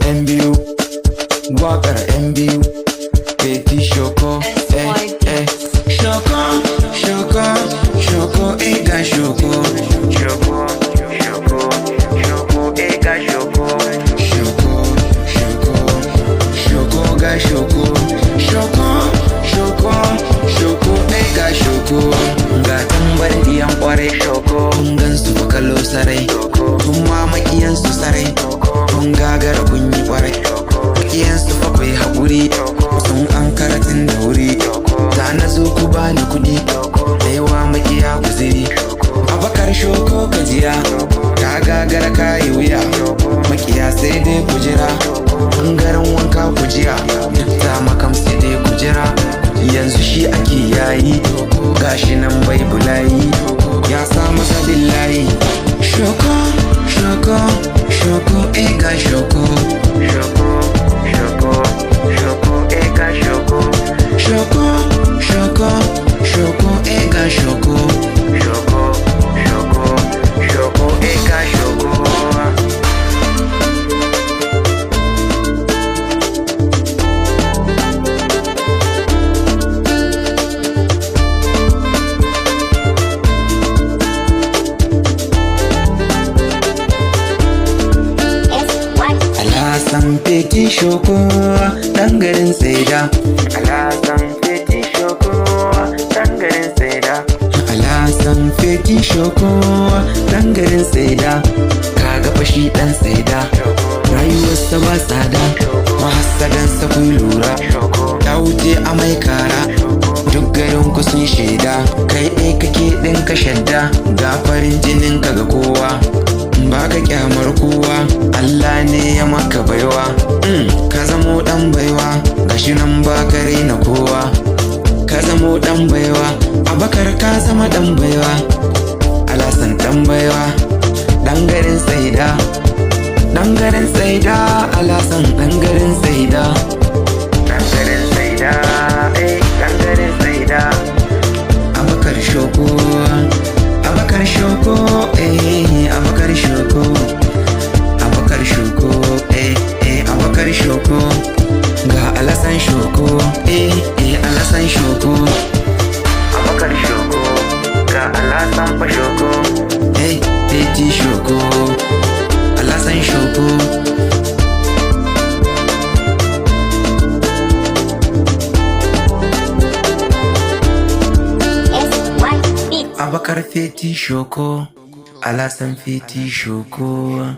yan biyu, waƙar yan biyu. Feti Shoko, Shoko, Shoko, Shoko, ga Shoko. Shoko, Shoko, Shoko, ga Shoko. Shoko, Shoko, Shoko, ga Shoko. Shoko, Shoko, Shoko, ga Shoko. Ga tambar diyan ƙwarai Shoko. Kun gansu fa kallo sarai. Kun ma maƙiyansu sarai. Kun gagara kun yi ƙwarai. Maƙiyansu fa kai haƙuri. Sun an karatun da wuri. Ta na zo ku bani kuɗi. Da yawa maƙiya guziri. Abakar Shoko kajiya. Ka gagara ka yi wuya. Maƙiya sai dai ku jira. Ɓangaren wanka ku jiya. Ta makam sai dai ku jira. Yanzu shi ake yayi. Gashi nan bai bulayi. Ya sa masa billahi. Shoko, Shoko, Shoko, ga Shoko. Shoko, Shoko, Shoko, ga Shoko. Shoko, Shoko, Shoko, ga Shoko. Shoko, Shoko, Shoko, ga Shoko. Alasan Feti Shoko, ɗan garin Saida. Alasan Feti Shoko, ɗan garin Saida. Alasan Feti Shoko, ɗan garin Saida. Kaga fashi ɗan Saida. Rayuwarsa ba tsada. Mahassadansa kun lura. Ya wuce a mai kara. Duk garin ku sun shaida. Kai ɗai kake ɗinka shadda. Ga farin jinin ka ga kowa. Ba ka kyamar kowa. Allah ne ya maka baiwa. Ka zamo dan baiwa. Gashi nan ba ka raina kowa. Ka zamo dan baiwa. Abakar ka zama dan baiwa. Alasan dan baiwa. Dan garin Saida. Dan garin Saida. Alasan dan garin Saida. Dan garin Saida. Dan garin Saida. Abakar Shoko. Abakar Shoko. Abakar Shoko. Abakar Shoko. Abakar Shoko. Ga Alasan Shoko. Alasan Shoko. Abakar Shoko. Ga Alasan fa Shoko. Feti Shoko. Alasan Shoko. Abakar Feti Shoko. Alasan Feti Shoko.